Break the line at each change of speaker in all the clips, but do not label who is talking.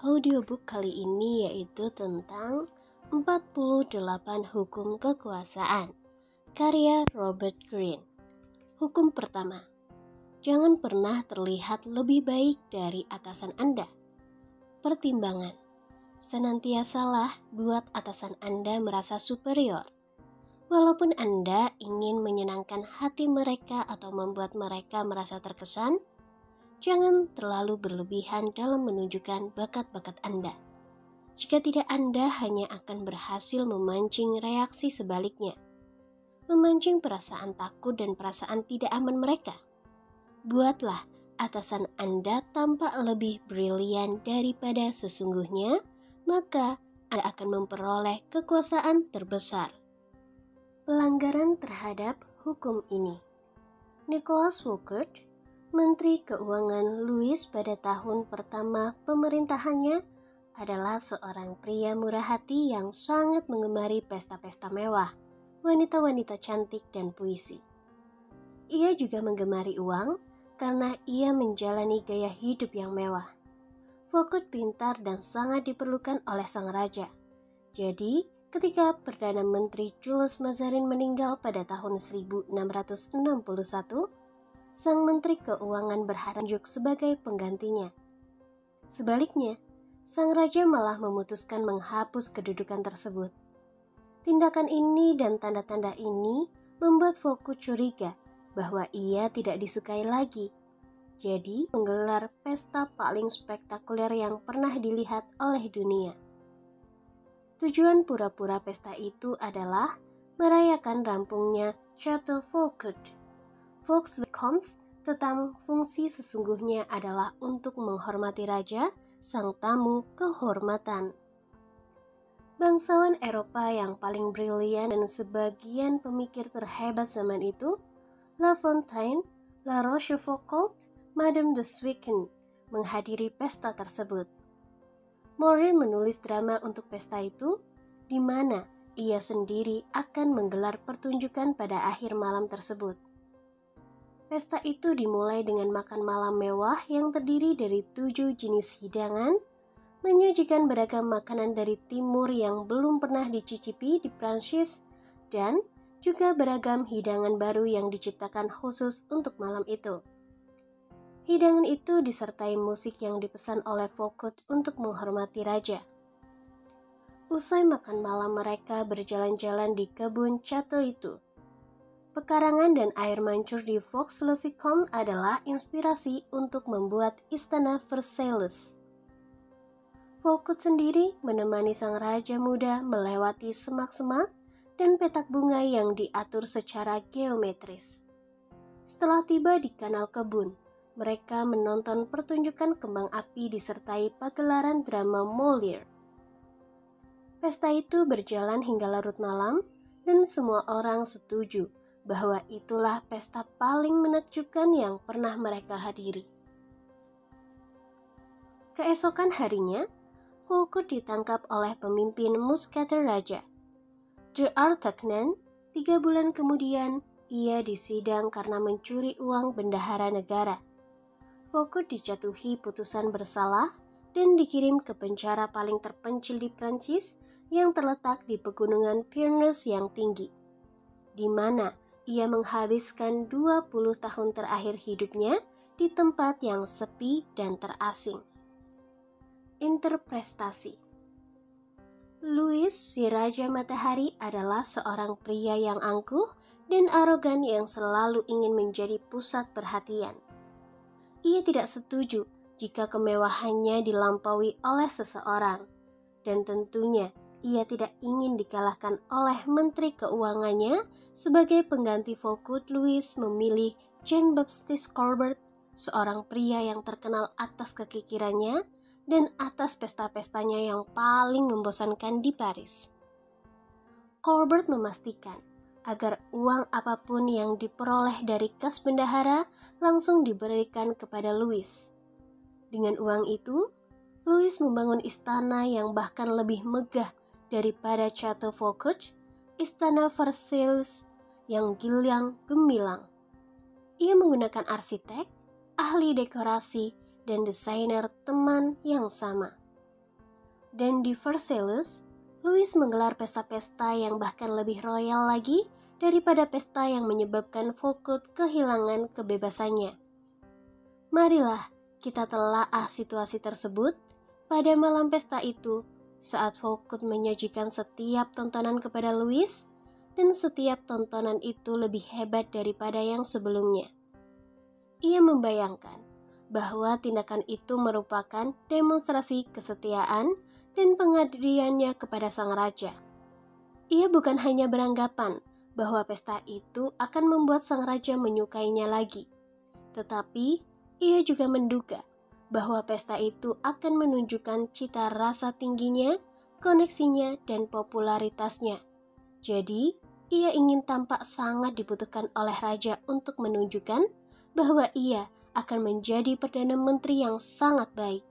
Audiobook kali ini yaitu tentang 48 Hukum Kekuasaan, karya Robert Greene. Hukum pertama, jangan pernah terlihat lebih baik dari atasan Anda. Pertimbangan, senantiasalah buat atasan Anda merasa superior. Walaupun Anda ingin menyenangkan hati mereka atau membuat mereka merasa terkesan, jangan terlalu berlebihan dalam menunjukkan bakat-bakat Anda. Jika tidak, Anda hanya akan berhasil memancing reaksi sebaliknya, memancing perasaan takut dan perasaan tidak aman mereka. Buatlah atasan Anda tampak lebih brilian daripada sesungguhnya, maka Anda akan memperoleh kekuasaan terbesar. Pelanggaran terhadap hukum ini. Nicholas Foucault, Menteri Keuangan Louis pada tahun pertama pemerintahannya, adalah seorang pria murah hati yang sangat mengemari pesta-pesta mewah, wanita-wanita cantik dan puisi. Ia juga menggemari uang karena ia menjalani gaya hidup yang mewah. Foucault pintar dan sangat diperlukan oleh sang raja. Jadi, ketika Perdana Menteri Jules Mazarin meninggal pada tahun 1661, sang Menteri Keuangan berharap sebagai penggantinya. Sebaliknya, sang raja malah memutuskan menghapus kedudukan tersebut. Tindakan ini dan tanda-tanda ini membuat Foucault curiga bahwa ia tidak disukai lagi. Jadi, menggelar pesta paling spektakuler yang pernah dilihat oleh dunia. Tujuan pura-pura pesta itu adalah merayakan rampungnya Chateau Foucault. Vaux-le-Comte tentang fungsi sesungguhnya adalah untuk menghormati raja, sang tamu kehormatan. Bangsawan Eropa yang paling brilian dan sebagian pemikir terhebat zaman itu, La Fontaine, La Rochefoucauld, Madame de Swicken, menghadiri pesta tersebut. Molière menulis drama untuk pesta itu, di mana ia sendiri akan menggelar pertunjukan pada akhir malam tersebut. Pesta itu dimulai dengan makan malam mewah yang terdiri dari 7 jenis hidangan, menyajikan beragam makanan dari timur yang belum pernah dicicipi di Prancis, dan juga beragam hidangan baru yang diciptakan khusus untuk malam itu. Hidangan itu disertai musik yang dipesan oleh Foucault untuk menghormati raja. Usai makan malam, mereka berjalan-jalan di kebun Chateau itu. Pekarangan dan air mancur di Vaux-le-Vicomte adalah inspirasi untuk membuat istana Versailles. Foucault sendiri menemani sang raja muda melewati semak-semak dan petak bunga yang diatur secara geometris. Setelah tiba di kanal kebun, mereka menonton pertunjukan kembang api disertai pagelaran drama Molière. Pesta itu berjalan hingga larut malam dan semua orang setuju bahwa itulah pesta paling menakjubkan yang pernah mereka hadiri. Keesokan harinya, Foucault ditangkap oleh pemimpin musketer raja, D'Artagnan. 3 bulan kemudian, ia disidang karena mencuri uang bendahara negara. Foucault dijatuhi putusan bersalah dan dikirim ke penjara paling terpencil di Prancis yang terletak di pegunungan Pyrenees yang tinggi, di mana ia menghabiskan 20 tahun terakhir hidupnya di tempat yang sepi dan terasing. Interpretasi. Louis, si Raja Matahari, adalah seorang pria yang angkuh dan arogan yang selalu ingin menjadi pusat perhatian. Ia tidak setuju jika kemewahannya dilampaui oleh seseorang, dan tentunya ia tidak ingin dikalahkan oleh Menteri Keuangannya. Sebagai pengganti Foucault, Louis memilih Jean-Baptiste Colbert, seorang pria yang terkenal atas kekikirannya dan atas pesta-pestanya yang paling membosankan di Paris. Colbert memastikan agar uang apapun yang diperoleh dari kas bendahara langsung diberikan kepada Louis. Dengan uang itu, Louis membangun istana yang bahkan lebih megah daripada Chateau Foucault, istana Versailles yang gilang gemilang. Ia menggunakan arsitek, ahli dekorasi, dan desainer teman yang sama. Dan di Versailles, Louis menggelar pesta-pesta yang bahkan lebih royal lagi daripada pesta yang menyebabkan Foucault kehilangan kebebasannya. Marilah kita telaah situasi tersebut pada malam pesta itu saat Foucault menyajikan setiap tontonan kepada Louis, dan setiap tontonan itu lebih hebat daripada yang sebelumnya. Ia membayangkan bahwa tindakan itu merupakan demonstrasi kesetiaan dan pengabdiannya kepada sang raja. Ia bukan hanya beranggapan bahwa pesta itu akan membuat sang raja menyukainya lagi, tetapi ia juga menduga bahwa pesta itu akan menunjukkan cita rasa tingginya, koneksinya, dan popularitasnya. Jadi, ia ingin tampak sangat dibutuhkan oleh raja untuk menunjukkan bahwa ia akan menjadi Perdana Menteri yang sangat baik.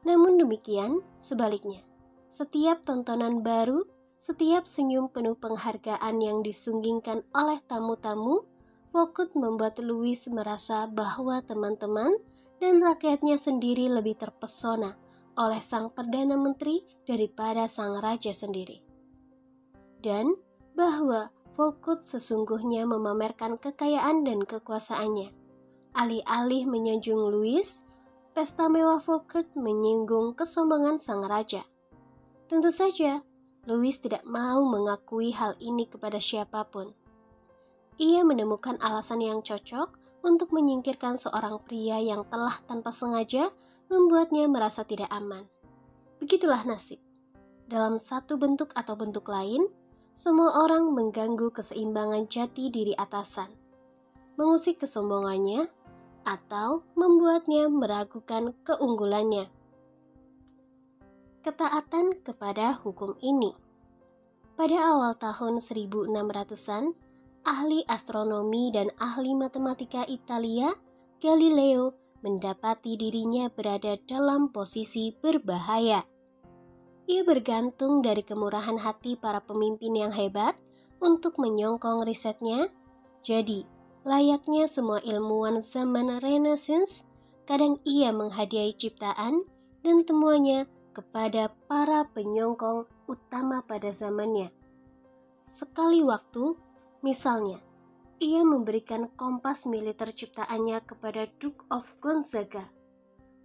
Namun demikian, sebaliknya, setiap tontonan baru, setiap senyum penuh penghargaan yang disunggingkan oleh tamu-tamu, Foucault membuat Louis merasa bahwa teman-teman dan rakyatnya sendiri lebih terpesona oleh sang Perdana Menteri daripada sang raja sendiri. Dan bahwa Foucault sesungguhnya memamerkan kekayaan dan kekuasaannya. Alih-alih menyanjung Louis, pesta mewah Foucault menyinggung kesombongan sang raja. Tentu saja, Louis tidak mau mengakui hal ini kepada siapapun. Ia menemukan alasan yang cocok untuk menyingkirkan seorang pria yang telah tanpa sengaja membuatnya merasa tidak aman. Begitulah nasib. Dalam satu bentuk atau bentuk lain, semua orang mengganggu keseimbangan jati diri atasan, mengusik kesombongannya, atau membuatnya meragukan keunggulannya. Ketaatan kepada hukum ini. Pada awal tahun 1600-an, ahli astronomi dan ahli matematika Italia, Galileo, mendapati dirinya berada dalam posisi berbahaya. Ia bergantung dari kemurahan hati para pemimpin yang hebat untuk menyongkong risetnya. Jadi, layaknya semua ilmuwan zaman Renaissance, kadang ia menghadiahi ciptaan dan temuannya kepada para penyongkong utama pada zamannya. Sekali waktu, misalnya, ia memberikan kompas militer ciptaannya kepada Duke of Gonzaga.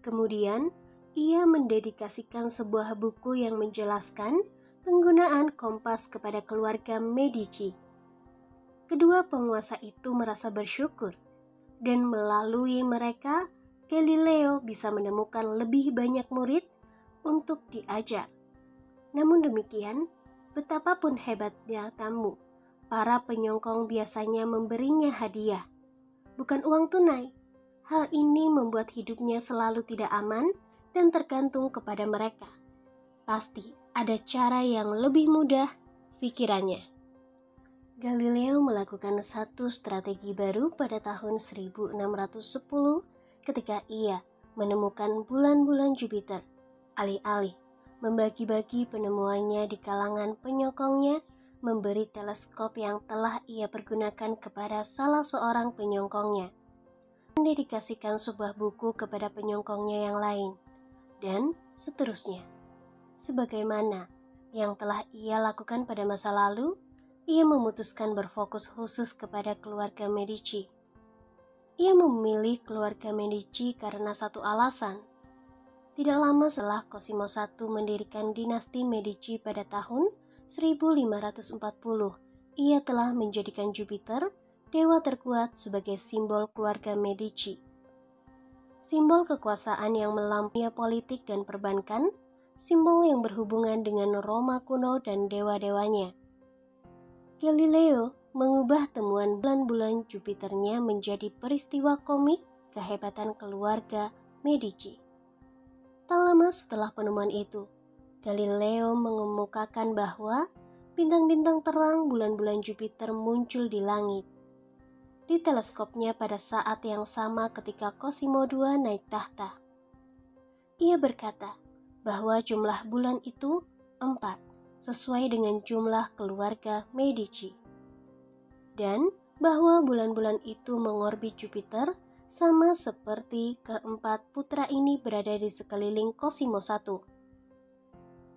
Kemudian, ia mendedikasikan sebuah buku yang menjelaskan penggunaan kompas kepada keluarga Medici. Kedua penguasa itu merasa bersyukur, dan melalui mereka, Galileo bisa menemukan lebih banyak murid untuk diajar. Namun demikian, betapapun hebatnya tamu, para penyongkong biasanya memberinya hadiah, bukan uang tunai. Hal ini membuat hidupnya selalu tidak aman dan tergantung kepada mereka. Pasti ada cara yang lebih mudah, pikirannya. Galileo melakukan satu strategi baru pada tahun 1610 ketika ia menemukan bulan-bulan Jupiter. Alih-alih membagi-bagi penemuannya di kalangan penyongkongnya, memberi teleskop yang telah ia pergunakan kepada salah seorang penyongkongnya, mendedikasikan sebuah buku kepada penyongkongnya yang lain, dan seterusnya. Sebagaimana yang telah ia lakukan pada masa lalu, ia memutuskan berfokus khusus kepada keluarga Medici. Ia memilih keluarga Medici karena satu alasan. Tidak lama setelah Cosimo I mendirikan dinasti Medici pada tahun 1540, ia telah menjadikan Jupiter, dewa terkuat, sebagai simbol keluarga Medici. Simbol kekuasaan yang melampaui politik dan perbankan, simbol yang berhubungan dengan Roma kuno dan dewa-dewanya. Galileo mengubah temuan bulan-bulan Jupiternya menjadi peristiwa komik kehebatan keluarga Medici. Tak lama setelah penemuan itu, Galileo mengemukakan bahwa bintang-bintang terang bulan-bulan Jupiter muncul di langit. Di teleskopnya pada saat yang sama ketika Cosimo II naik tahta. Ia berkata bahwa jumlah bulan itu 4, sesuai dengan jumlah keluarga Medici. Dan bahwa bulan-bulan itu mengorbit Jupiter sama seperti keempat putra ini berada di sekeliling Cosimo I.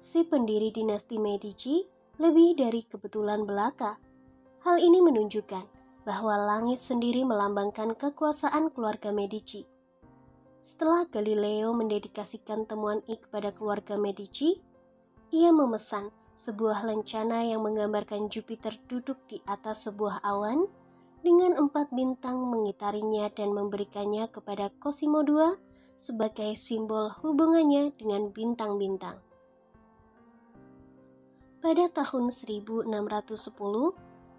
si pendiri dinasti Medici, lebih dari kebetulan belaka. Hal ini menunjukkan bahwa langit sendiri melambangkan kekuasaan keluarga Medici. Setelah Galileo mendedikasikan temuan I kepada keluarga Medici, ia memesan sebuah lencana yang menggambarkan Jupiter duduk di atas sebuah awan dengan 4 bintang mengitarinya dan memberikannya kepada Cosimo II sebagai simbol hubungannya dengan bintang-bintang. Pada tahun 1610,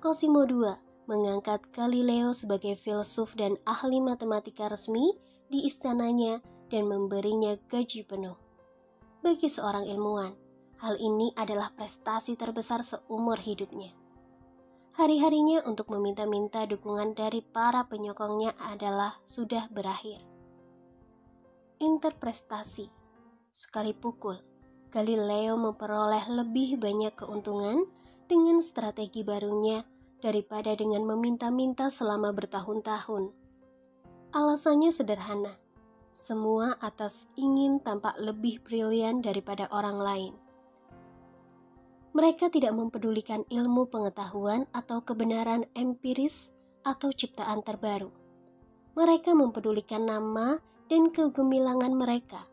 Cosimo II mengangkat Galileo sebagai filsuf dan ahli matematika resmi di istananya dan memberinya gaji penuh. Bagi seorang ilmuwan, hal ini adalah prestasi terbesar seumur hidupnya. Hari-harinya untuk meminta-minta dukungan dari para penyokongnya adalah sudah berakhir. Interprestasi. Sekali pukul, Galileo memperoleh lebih banyak keuntungan dengan strategi barunya daripada dengan meminta-minta selama bertahun-tahun. Alasannya sederhana, semua atas ingin tampak lebih brilian daripada orang lain. Mereka tidak mempedulikan ilmu pengetahuan atau kebenaran empiris atau ciptaan terbaru. Mereka mempedulikan nama dan kegemilangan mereka.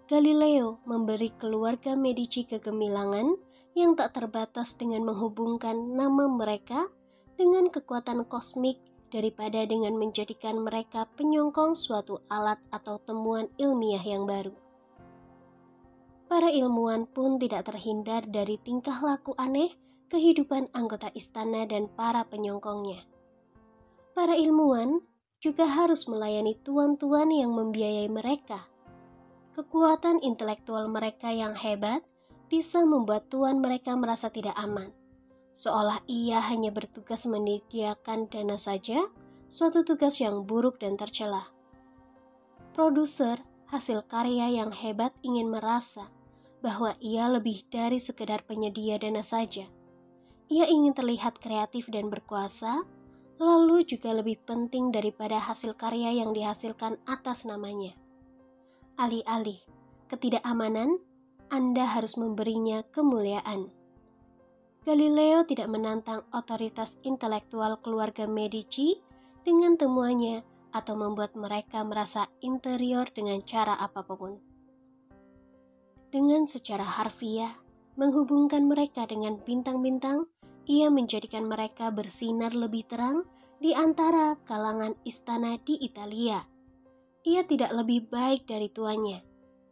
Galileo memberi keluarga Medici kegemilangan yang tak terbatas dengan menghubungkan nama mereka dengan kekuatan kosmik daripada dengan menjadikan mereka penyongkong suatu alat atau temuan ilmiah yang baru. Para ilmuwan pun tidak terhindar dari tingkah laku aneh kehidupan anggota istana dan para penyongkongnya. Para ilmuwan juga harus melayani tuan-tuan yang membiayai mereka. Kekuatan intelektual mereka yang hebat bisa membuat tuan mereka merasa tidak aman, seolah ia hanya bertugas menyediakan dana saja, suatu tugas yang buruk dan tercela. Produser hasil karya yang hebat ingin merasa bahwa ia lebih dari sekedar penyedia dana saja. Ia ingin terlihat kreatif dan berkuasa, lalu juga lebih penting daripada hasil karya yang dihasilkan atas namanya. Alih-alih ketidakamanan, Anda harus memberinya kemuliaan. Galileo tidak menantang otoritas intelektual keluarga Medici dengan temuannya atau membuat mereka merasa interior dengan cara apapun. Dengan secara harfiah, menghubungkan mereka dengan bintang-bintang, ia menjadikan mereka bersinar lebih terang di antara kalangan istana di Italia. Ia tidak lebih baik dari tuannya.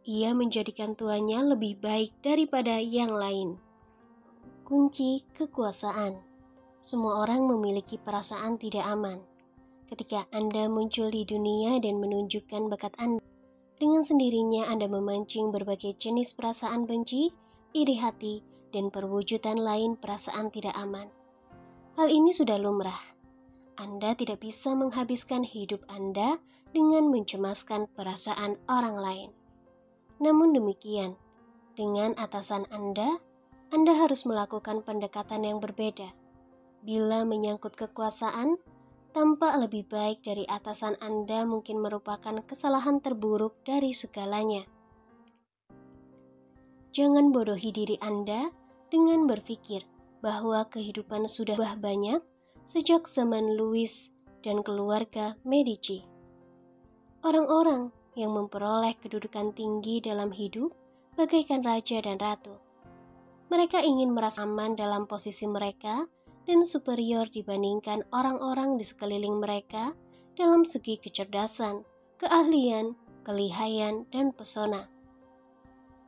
Ia menjadikan tuannya lebih baik daripada yang lain. Kunci kekuasaan. Semua orang memiliki perasaan tidak aman. Ketika Anda muncul di dunia dan menunjukkan bakat Anda, dengan sendirinya Anda memancing berbagai jenis perasaan benci, iri hati, dan perwujudan lain perasaan tidak aman. Hal ini sudah lumrah. Anda tidak bisa menghabiskan hidup Anda dengan mencemaskan perasaan orang lain. Namun demikian, dengan atasan Anda harus melakukan pendekatan yang berbeda. Bila menyangkut kekuasaan, tampak lebih baik dari atasan Anda mungkin merupakan kesalahan terburuk dari segalanya. Jangan bodohi diri Anda dengan berpikir bahwa kehidupan sudah banyak sejak zaman Louis dan keluarga Medici. Orang-orang yang memperoleh kedudukan tinggi dalam hidup bagaikan raja dan ratu. Mereka ingin merasa aman dalam posisi mereka dan superior dibandingkan orang-orang di sekeliling mereka dalam segi kecerdasan, keahlian, kelihayan, dan pesona.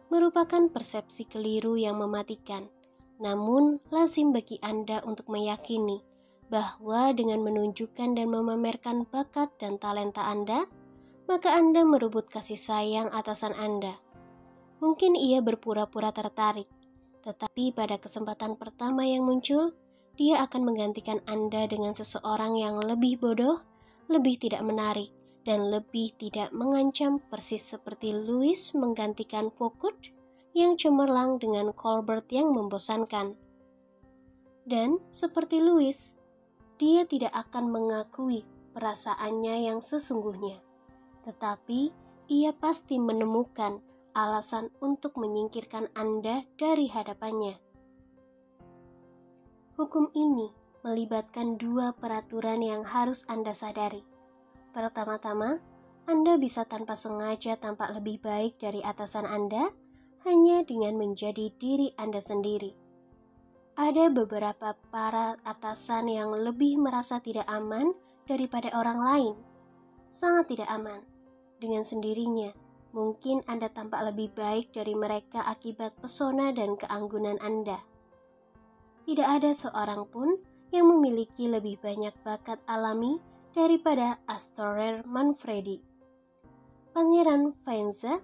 Merupakan persepsi keliru yang mematikan, namun lazim bagi Anda untuk meyakini bahwa dengan menunjukkan dan memamerkan bakat dan talenta Anda, maka Anda merebut kasih sayang atasan Anda. Mungkin ia berpura-pura tertarik, tetapi pada kesempatan pertama yang muncul, dia akan menggantikan Anda dengan seseorang yang lebih bodoh, lebih tidak menarik, dan lebih tidak mengancam, persis seperti Louis menggantikan Foucault yang cemerlang dengan Colbert yang membosankan. Dan seperti Louis, dia tidak akan mengakui perasaannya yang sesungguhnya, tetapi ia pasti menemukan alasan untuk menyingkirkan Anda dari hadapannya. Hukum ini melibatkan dua peraturan yang harus Anda sadari. Pertama-tama, Anda bisa tanpa sengaja tampak lebih baik dari atasan Anda hanya dengan menjadi diri Anda sendiri. Ada beberapa para atasan yang lebih merasa tidak aman daripada orang lain. Sangat tidak aman. Dengan sendirinya, mungkin Anda tampak lebih baik dari mereka akibat pesona dan keanggunan Anda. Tidak ada seorang pun yang memiliki lebih banyak bakat alami daripada Astorre Manfredi. Pangeran Faenza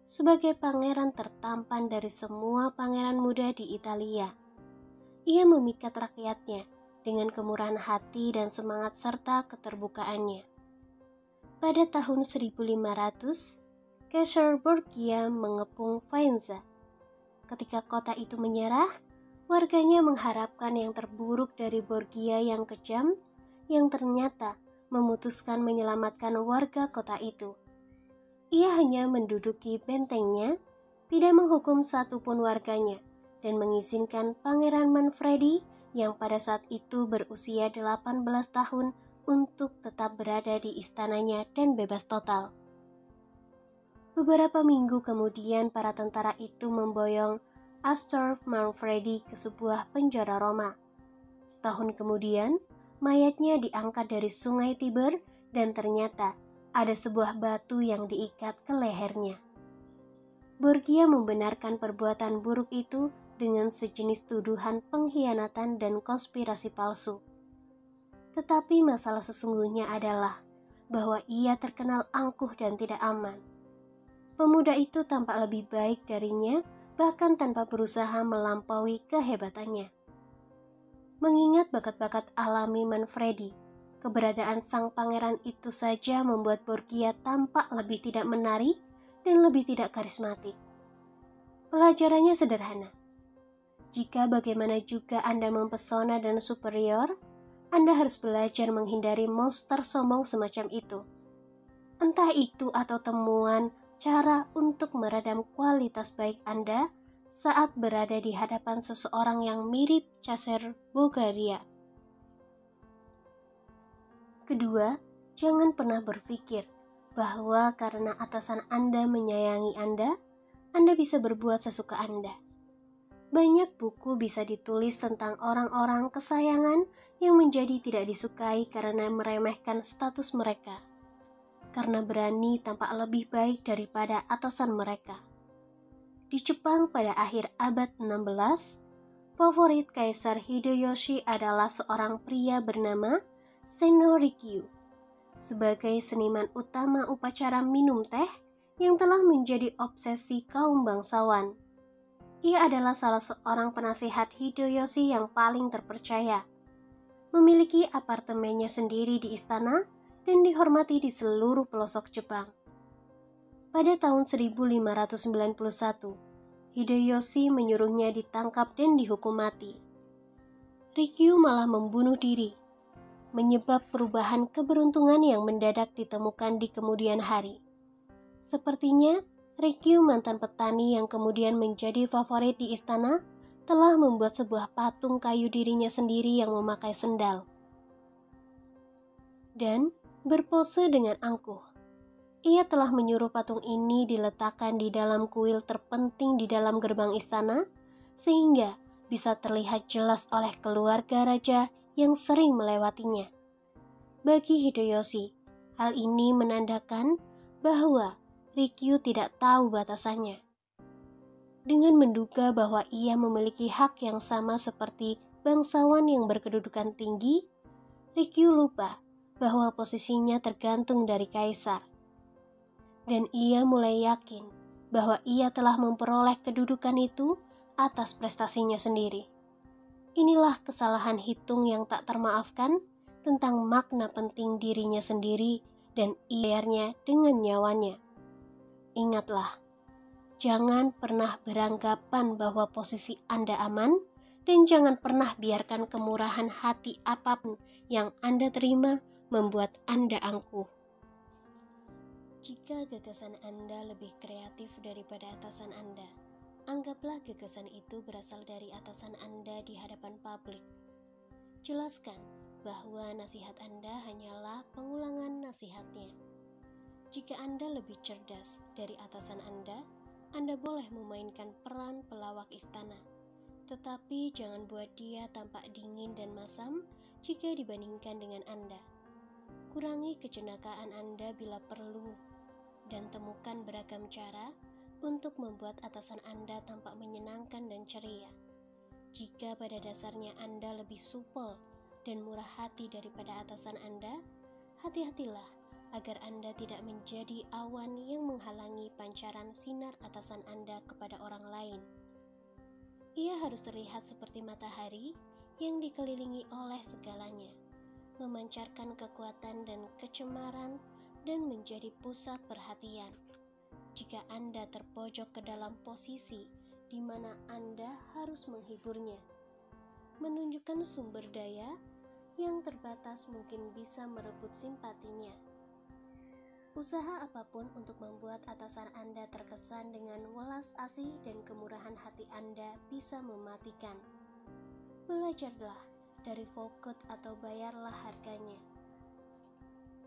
sebagai pangeran tertampan dari semua pangeran muda di Italia. Ia memikat rakyatnya dengan kemurahan hati dan semangat serta keterbukaannya. Pada tahun 1500, Kaisar Borgia mengepung Faenza. Ketika kota itu menyerah, warganya mengharapkan yang terburuk dari Borgia yang kejam, yang ternyata memutuskan menyelamatkan warga kota itu. Ia hanya menduduki bentengnya, tidak menghukum satupun warganya, dan mengizinkan Pangeran Manfredi yang pada saat itu berusia 18 tahun untuk tetap berada di istananya dan bebas total. Beberapa minggu kemudian para tentara itu memboyong Astorre Manfredi ke sebuah penjara Roma. Setahun kemudian, mayatnya diangkat dari sungai Tiber dan ternyata ada sebuah batu yang diikat ke lehernya. Borgia membenarkan perbuatan buruk itu dengan sejenis tuduhan pengkhianatan dan konspirasi palsu. Tetapi masalah sesungguhnya adalah bahwa ia terkenal angkuh dan tidak aman. Pemuda itu tampak lebih baik darinya, bahkan tanpa berusaha melampaui kehebatannya. Mengingat bakat-bakat alami Manfredi, keberadaan sang pangeran itu saja membuat Borgia tampak lebih tidak menarik dan lebih tidak karismatik. Pelajarannya sederhana. Jika bagaimana juga Anda mempesona dan superior, Anda harus belajar menghindari monster sombong semacam itu. Entah itu atau temuan cara untuk meredam kualitas baik Anda saat berada di hadapan seseorang yang mirip Caesar Borgia. Kedua, jangan pernah berpikir bahwa karena atasan Anda menyayangi Anda bisa berbuat sesuka Anda. Banyak buku bisa ditulis tentang orang-orang kesayangan yang menjadi tidak disukai karena meremehkan status mereka, karena berani tampak lebih baik daripada atasan mereka. Di Jepang pada akhir abad 16, favorit Kaisar Hideyoshi adalah seorang pria bernama Senno Rikyu. Sebagai seniman utama upacara minum teh yang telah menjadi obsesi kaum bangsawan. Ia adalah salah seorang penasihat Hideyoshi yang paling terpercaya. Memiliki apartemennya sendiri di istana dan dihormati di seluruh pelosok Jepang. Pada tahun 1591, Hideyoshi menyuruhnya ditangkap dan dihukum mati. Rikyu malah membunuh diri, menyebab perubahan keberuntungan yang mendadak ditemukan di kemudian hari. Sepertinya, Rikyu, mantan petani yang kemudian menjadi favorit di istana, telah membuat sebuah patung kayu dirinya sendiri yang memakai sendal dan berpose dengan angkuh. Ia telah menyuruh patung ini diletakkan di dalam kuil terpenting di dalam gerbang istana, sehingga bisa terlihat jelas oleh keluarga raja yang sering melewatinya. Bagi Hideyoshi, hal ini menandakan bahwa Rikyu tidak tahu batasannya. Dengan menduga bahwa ia memiliki hak yang sama seperti bangsawan yang berkedudukan tinggi, Rikyu lupa bahwa posisinya tergantung dari kaisar. Dan ia mulai yakin bahwa ia telah memperoleh kedudukan itu atas prestasinya sendiri. Inilah kesalahan hitung yang tak termaafkan tentang makna penting dirinya sendiri dan iarnya dengan nyawanya. Ingatlah, jangan pernah beranggapan bahwa posisi Anda aman dan jangan pernah biarkan kemurahan hati apapun yang Anda terima membuat Anda angkuh. Jika gagasan Anda lebih kreatif daripada atasan Anda, anggaplah gagasan itu berasal dari atasan Anda di hadapan publik. Jelaskan bahwa nasihat Anda hanyalah pengulangan nasihatnya. Jika Anda lebih cerdas dari atasan Anda boleh memainkan peran pelawak istana. Tetapi jangan buat dia tampak dingin dan masam jika dibandingkan dengan Anda. Kurangi kejenakaan Anda bila perlu, dan temukan beragam cara untuk membuat atasan Anda tampak menyenangkan dan ceria. Jika pada dasarnya Anda lebih supel dan murah hati daripada atasan Anda, hati-hatilah agar Anda tidak menjadi awan yang menghalangi pancaran sinar atasan Anda kepada orang lain. Ia harus terlihat seperti matahari yang dikelilingi oleh segalanya, memancarkan kekuatan dan kecemaran dan menjadi pusat perhatian. Jika Anda terpojok ke dalam posisi di mana Anda harus menghiburnya, menunjukkan sumber daya yang terbatas mungkin bisa merebut simpatinya. Usaha apapun untuk membuat atasan Anda terkesan dengan welas asih dan kemurahan hati Anda bisa mematikan. Belajarlah dari Foucault atau bayarlah harganya.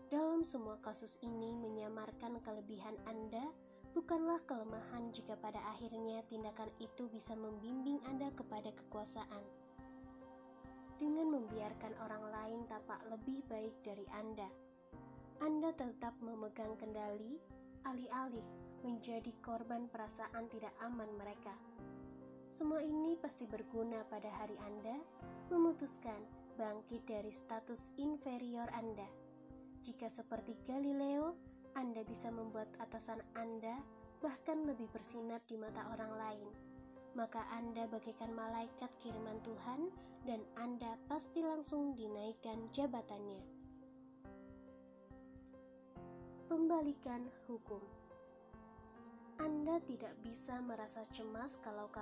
Dalam semua kasus ini menyamarkan kelebihan Anda bukanlah kelemahan jika pada akhirnya tindakan itu bisa membimbing Anda kepada kekuasaan. Dengan membiarkan orang lain tampak lebih baik dari Anda tetap memegang kendali, alih-alih menjadi korban perasaan tidak aman mereka. Semua ini pasti berguna pada hari Anda memutuskan bangkit dari status inferior Anda. Jika seperti Galileo, Anda bisa membuat atasan Anda bahkan lebih bersinar di mata orang lain, maka Anda bagaikan malaikat kiriman Tuhan dan Anda pasti langsung dinaikkan jabatannya. Pembalikan hukum. Anda tidak bisa merasa cemas kalau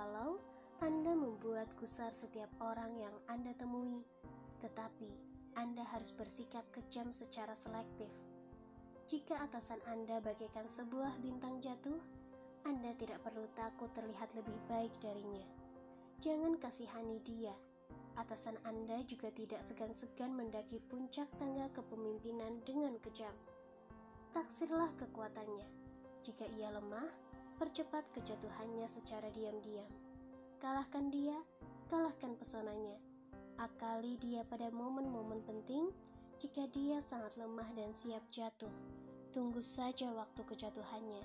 Anda membuat gusar setiap orang yang Anda temui, tetapi Anda harus bersikap kejam secara selektif. Jika atasan Anda bagaikan sebuah bintang jatuh, Anda tidak perlu takut terlihat lebih baik darinya. Jangan kasihani dia. Atasan Anda juga tidak segan-segan mendaki puncak tangga kepemimpinan dengan kejam. Taksirlah kekuatannya. Jika ia lemah, percepat kejatuhannya secara diam-diam. Kalahkan dia, kalahkan pesonanya. Akali dia pada momen-momen penting. Jika dia sangat lemah dan siap jatuh, tunggu saja waktu kejatuhannya.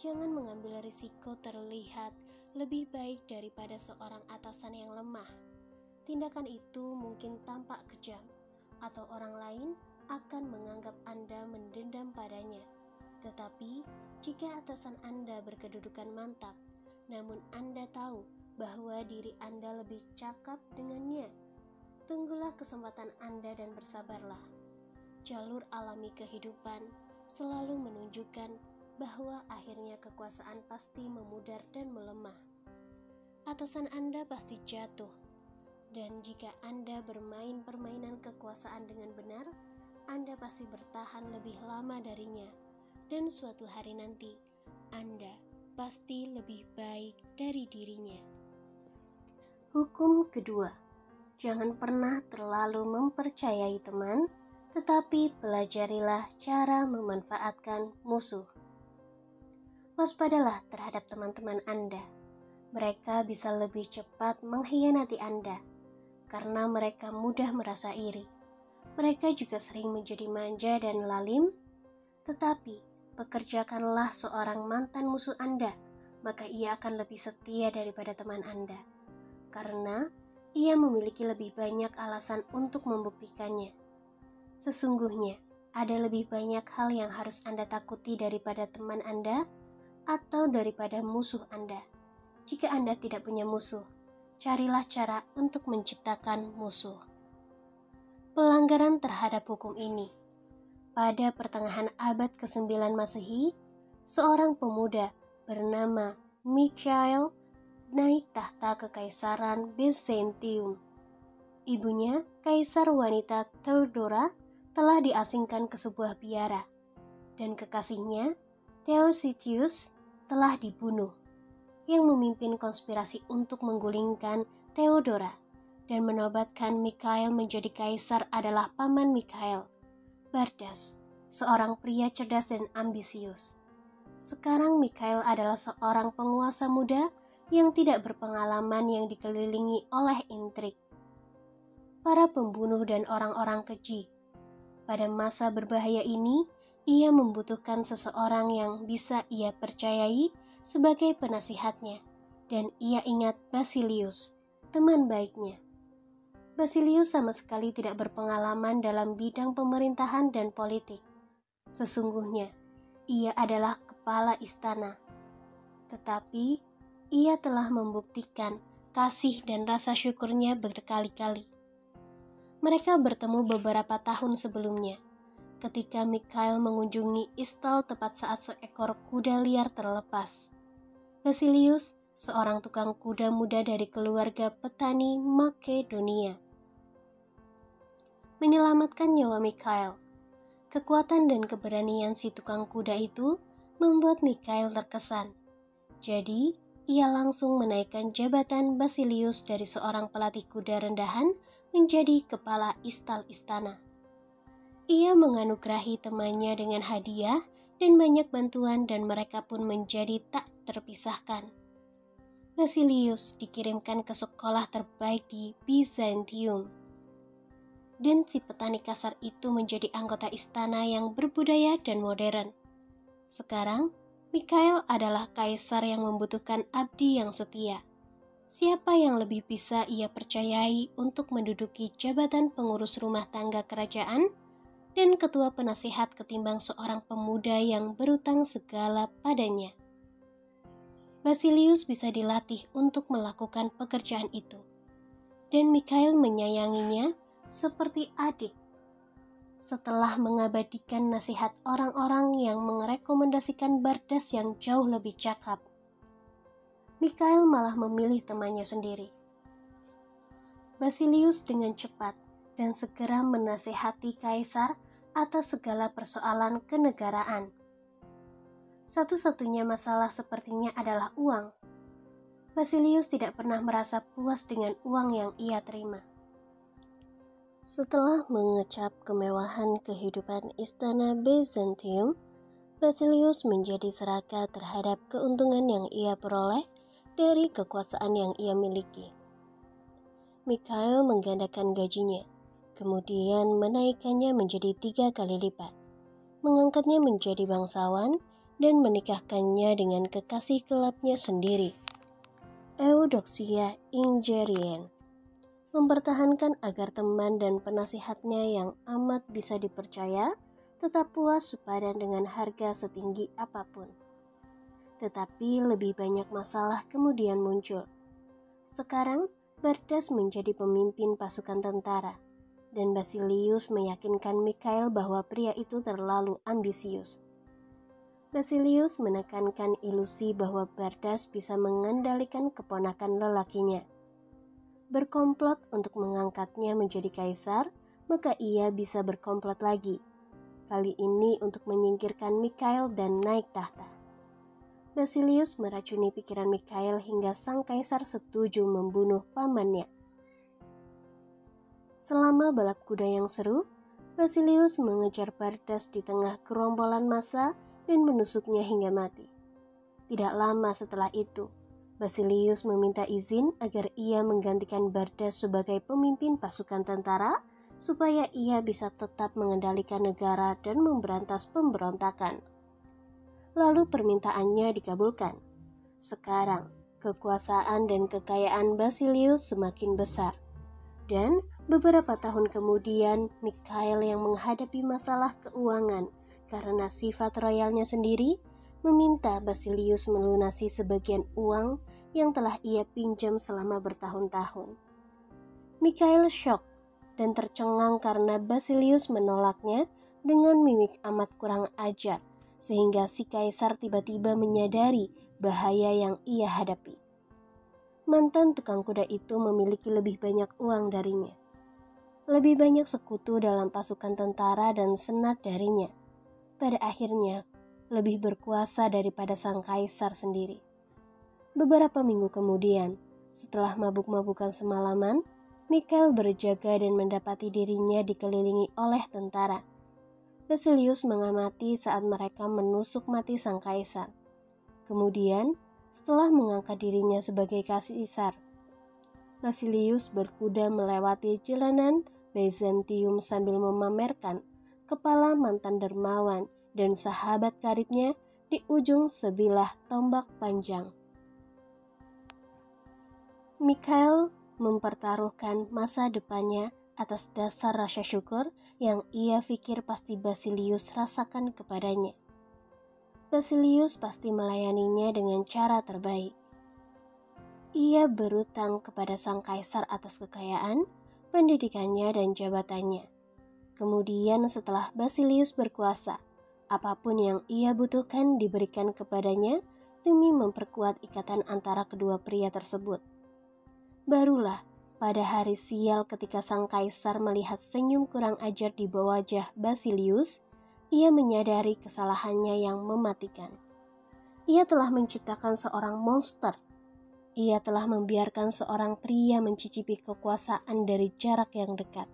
Jangan mengambil risiko terlihat lebih baik daripada seorang atasan yang lemah. Tindakan itu mungkin tampak kejam, atau orang lain akan menganggap Anda mendendam padanya. Tetapi, jika atasan Anda berkedudukan mantap, namun Anda tahu bahwa diri Anda lebih cakap dengannya, tunggulah kesempatan Anda dan bersabarlah. Jalur alami kehidupan selalu menunjukkan bahwa akhirnya kekuasaan pasti memudar dan melemah. Atasan Anda pasti jatuh, dan jika Anda bermain permainan kekuasaan dengan benar, Anda pasti bertahan lebih lama darinya, dan suatu hari nanti Anda pasti lebih baik dari dirinya. Hukum kedua. Jangan pernah terlalu mempercayai teman, tetapi pelajarilah cara memanfaatkan musuh. Waspadalah terhadap teman-teman Anda. Mereka bisa lebih cepat mengkhianati Anda, karena mereka mudah merasa iri. Mereka juga sering menjadi manja dan lalim, tetapi pekerjakanlah seorang mantan musuh Anda, maka ia akan lebih setia daripada teman Anda, karena ia memiliki lebih banyak alasan untuk membuktikannya. Sesungguhnya, ada lebih banyak hal yang harus Anda takuti daripada teman Anda atau daripada musuh Anda. Jika Anda tidak punya musuh, carilah cara untuk menciptakan musuh. Pelanggaran terhadap hukum ini. Pada pertengahan abad ke-9 Masehi, seorang pemuda bernama Mikhail naik tahta kekaisaran Byzantium. Ibunya, kaisar wanita Theodora, telah diasingkan ke sebuah biara. dan kekasihnya, Theositius, telah dibunuh, yang memimpin konspirasi untuk menggulingkan Theodora dan menobatkan Mikhail menjadi kaisar adalah paman Mikhail, Bardas, seorang pria cerdas dan ambisius. Sekarang Mikhail adalah seorang penguasa muda yang tidak berpengalaman yang dikelilingi oleh intrik, para pembunuh dan orang-orang keji. Pada masa berbahaya ini, ia membutuhkan seseorang yang bisa ia percayai sebagai penasihatnya, dan ia ingat Basilius, teman baiknya. Basilius sama sekali tidak berpengalaman dalam bidang pemerintahan dan politik. Sesungguhnya, ia adalah kepala istana. Tetapi, ia telah membuktikan kasih dan rasa syukurnya berkali-kali. Mereka bertemu beberapa tahun sebelumnya, ketika Mikhail mengunjungi Istal tepat saat seekor kuda liar terlepas. Basilius, seorang tukang kuda muda dari keluarga petani Makedonia, menyelamatkan nyawa Mikhail. Kekuatan dan keberanian si tukang kuda itu membuat Mikhail terkesan. Jadi, ia langsung menaikkan jabatan Basilius dari seorang pelatih kuda rendahan menjadi kepala istal istana. Ia menganugerahi temannya dengan hadiah dan banyak bantuan dan mereka pun menjadi tak terpisahkan. Basilius dikirimkan ke sekolah terbaik di Bizantium. Dan si petani kasar itu menjadi anggota istana yang berbudaya dan modern. Sekarang, Mikhail adalah kaisar yang membutuhkan abdi yang setia. Siapa yang lebih bisa ia percayai untuk menduduki jabatan pengurus rumah tangga kerajaan dan ketua penasihat ketimbang seorang pemuda yang berutang segala padanya? Basilius bisa dilatih untuk melakukan pekerjaan itu, dan Mikhail menyayanginya seperti adik. Setelah mengabadikan nasihat orang-orang yang merekomendasikan Bardas yang jauh lebih cakap, Mikhail malah memilih temannya sendiri. Basilius dengan cepat dan segera menasihati kaisar atas segala persoalan kenegaraan. Satu-satunya masalah sepertinya adalah uang. Basilius tidak pernah merasa puas dengan uang yang ia terima. Setelah mengecap kemewahan kehidupan istana Byzantium, Basilius menjadi serakah terhadap keuntungan yang ia peroleh dari kekuasaan yang ia miliki. Mikhail menggandakan gajinya, kemudian menaikkannya menjadi 3 kali lipat, mengangkatnya menjadi bangsawan, dan menikahkannya dengan kekasih gelapnya sendiri, Eudoxia Ingerian. Mempertahankan agar teman dan penasihatnya yang amat bisa dipercaya tetap puas sepadan dengan harga setinggi apapun. Tetapi lebih banyak masalah kemudian muncul. Sekarang, Bardas menjadi pemimpin pasukan tentara, dan Basilius meyakinkan Mikhail bahwa pria itu terlalu ambisius. Basilius menekankan ilusi bahwa Bardas bisa mengendalikan keponakan lelakinya. Berkomplot untuk mengangkatnya menjadi kaisar, maka ia bisa berkomplot lagi. Kali ini untuk menyingkirkan Mikhail dan naik tahta. Basilius meracuni pikiran Mikhail hingga sang kaisar setuju membunuh pamannya. Selama balap kuda yang seru, Basilius mengejar Bardas di tengah gerombolan massa dan menusuknya hingga mati. Tidak lama setelah itu, Basilius meminta izin agar ia menggantikan Bardas sebagai pemimpin pasukan tentara supaya ia bisa tetap mengendalikan negara dan memberantas pemberontakan. Lalu permintaannya dikabulkan. Sekarang, kekuasaan dan kekayaan Basilius semakin besar. Dan beberapa tahun kemudian, Mikhail yang menghadapi masalah keuangan karena sifat royalnya sendiri, meminta Basilius melunasi sebagian uang yang telah ia pinjam selama bertahun-tahun. Mikhail syok dan tercengang karena Basilius menolaknya dengan mimik amat kurang ajar, sehingga si kaisar tiba-tiba menyadari bahaya yang ia hadapi. Mantan tukang kuda itu memiliki lebih banyak uang darinya, lebih banyak sekutu dalam pasukan tentara dan senat darinya. pada akhirnya lebih berkuasa daripada sang kaisar sendiri. Beberapa minggu kemudian, setelah mabuk-mabukan semalaman, Mikhail berjaga dan mendapati dirinya dikelilingi oleh tentara. Basilius mengamati saat mereka menusuk mati sang kaisar. Kemudian, setelah mengangkat dirinya sebagai kaisar, Basilius berkuda melewati jalanan Byzantium sambil memamerkan kepala mantan dermawan dan sahabat karibnya di ujung sebilah tombak panjang. Mikhail mempertaruhkan masa depannya atas dasar rasa syukur yang ia pikir pasti Basilius rasakan kepadanya. Basilius pasti melayaninya dengan cara terbaik. Ia berutang kepada sang kaisar atas kekayaan, pendidikannya, dan jabatannya. Kemudian setelah Basilius berkuasa, apapun yang ia butuhkan diberikan kepadanya demi memperkuat ikatan antara kedua pria tersebut. Barulah pada hari sial ketika sang kaisar melihat senyum kurang ajar di bawah wajah Basilius, ia menyadari kesalahannya yang mematikan. Ia telah menciptakan seorang monster. Ia telah membiarkan seorang pria mencicipi kekuasaan dari jarak yang dekat.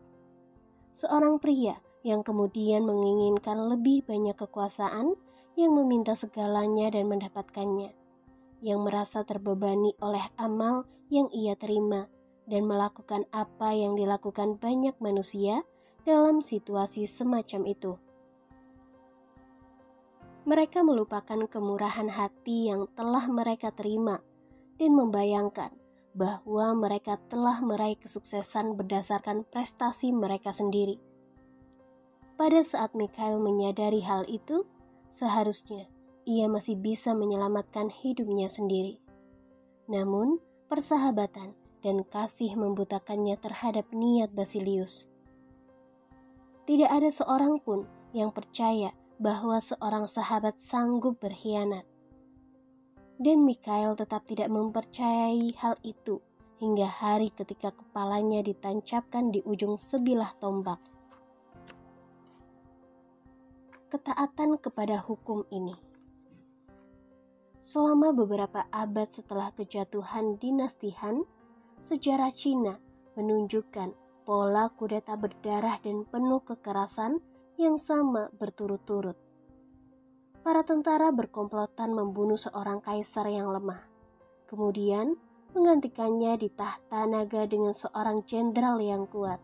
Seorang pria yang kemudian menginginkan lebih banyak kekuasaan, yang meminta segalanya dan mendapatkannya, yang merasa terbebani oleh amal yang ia terima dan melakukan apa yang dilakukan banyak manusia dalam situasi semacam itu. Mereka melupakan kemurahan hati yang telah mereka terima dan membayangkan bahwa mereka telah meraih kesuksesan berdasarkan prestasi mereka sendiri. Pada saat Mikhail menyadari hal itu, seharusnya ia masih bisa menyelamatkan hidupnya sendiri. Namun, persahabatan dan kasih membutakannya terhadap niat Basilius. Tidak ada seorang pun yang percaya bahwa seorang sahabat sanggup berkhianat. Dan Mikhail tetap tidak mempercayai hal itu hingga hari ketika kepalanya ditancapkan di ujung sebilah tombak. Ketaatan kepada hukum ini. Selama beberapa abad setelah kejatuhan dinasti Han, sejarah Cina menunjukkan pola kudeta berdarah dan penuh kekerasan yang sama berturut-turut. Para tentara berkomplotan membunuh seorang kaisar yang lemah, kemudian menggantikannya di tahta naga dengan seorang jenderal yang kuat.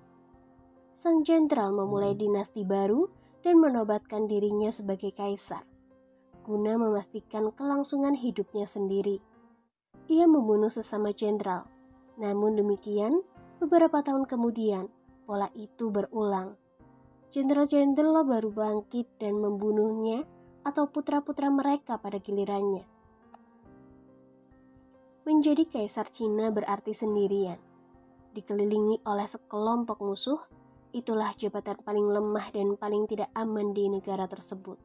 Sang jenderal memulai dinasti baru dan menobatkan dirinya sebagai kaisar, guna memastikan kelangsungan hidupnya sendiri. Ia membunuh sesama jenderal, namun demikian, beberapa tahun kemudian, pola itu berulang. Jenderal-jenderal baru bangkit dan membunuhnya atau putra-putra mereka pada gilirannya. Menjadi kaisar Cina berarti sendirian, dikelilingi oleh sekelompok musuh. Itulah jabatan paling lemah dan paling tidak aman di negara tersebut.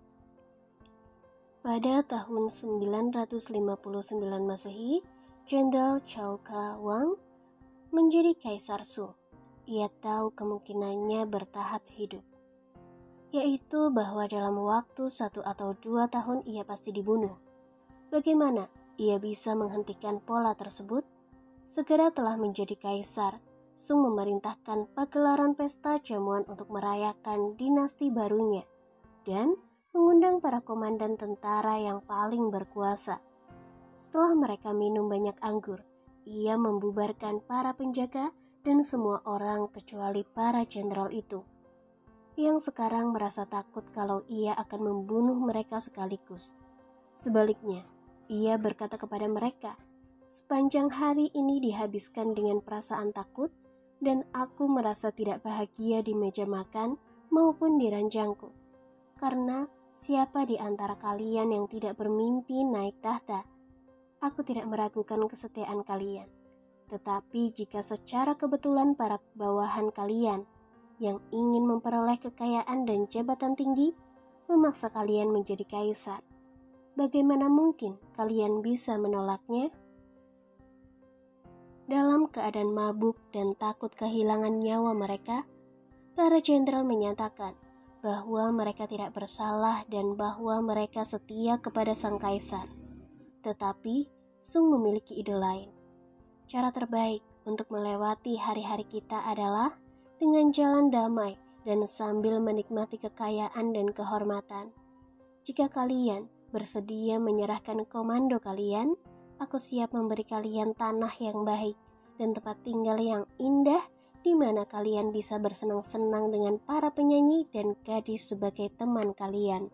Pada tahun 959 Masehi, Jenderal Cao Ka Wang menjadi kaisar Sung. Ia tahu kemungkinannya bertahap hidup, yaitu bahwa dalam waktu 1 atau 2 tahun ia pasti dibunuh. Bagaimana ia bisa menghentikan pola tersebut? Segera telah menjadi kaisar, Sung memerintahkan pagelaran pesta jamuan untuk merayakan dinasti barunya dan mengundang para komandan tentara yang paling berkuasa. Setelah mereka minum banyak anggur, ia membubarkan para penjaga dan semua orang kecuali para jenderal itu, yang sekarang merasa takut kalau ia akan membunuh mereka sekaligus. Sebaliknya, ia berkata kepada mereka, "Sepanjang hari ini dihabiskan dengan perasaan takut, dan aku merasa tidak bahagia di meja makan maupun di ranjangku. Karena siapa di antara kalian yang tidak bermimpi naik tahta? Aku tidak meragukan kesetiaan kalian. Tetapi jika secara kebetulan para bawahan kalian yang ingin memperoleh kekayaan dan jabatan tinggi memaksa kalian menjadi kaisar, bagaimana mungkin kalian bisa menolaknya?" Dalam keadaan mabuk dan takut kehilangan nyawa mereka, para jenderal menyatakan bahwa mereka tidak bersalah dan bahwa mereka setia kepada sang kaisar. Tetapi Sung memiliki ide lain. Cara terbaik untuk melewati hari-hari kita adalah dengan jalan damai dan sambil menikmati kekayaan dan kehormatan. Jika kalian bersedia menyerahkan komando kalian, aku siap memberi kalian tanah yang baik dan tempat tinggal yang indah di mana kalian bisa bersenang-senang dengan para penyanyi dan gadis sebagai teman kalian.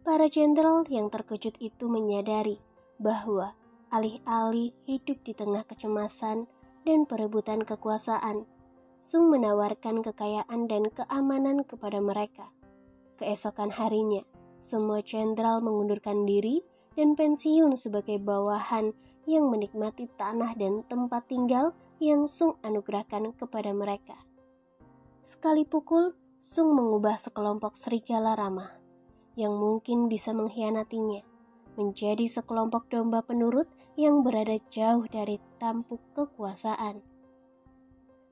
Para jenderal yang terkejut itu menyadari bahwa alih-alih hidup di tengah kecemasan dan perebutan kekuasaan, Sung menawarkan kekayaan dan keamanan kepada mereka. Keesokan harinya, semua jenderal mengundurkan diri dan pensiun sebagai bawahan yang menikmati tanah dan tempat tinggal yang Sung anugerahkan kepada mereka. Sekali pukul, Sung mengubah sekelompok serigala ramah yang mungkin bisa mengkhianatinya menjadi sekelompok domba penurut yang berada jauh dari tampuk kekuasaan.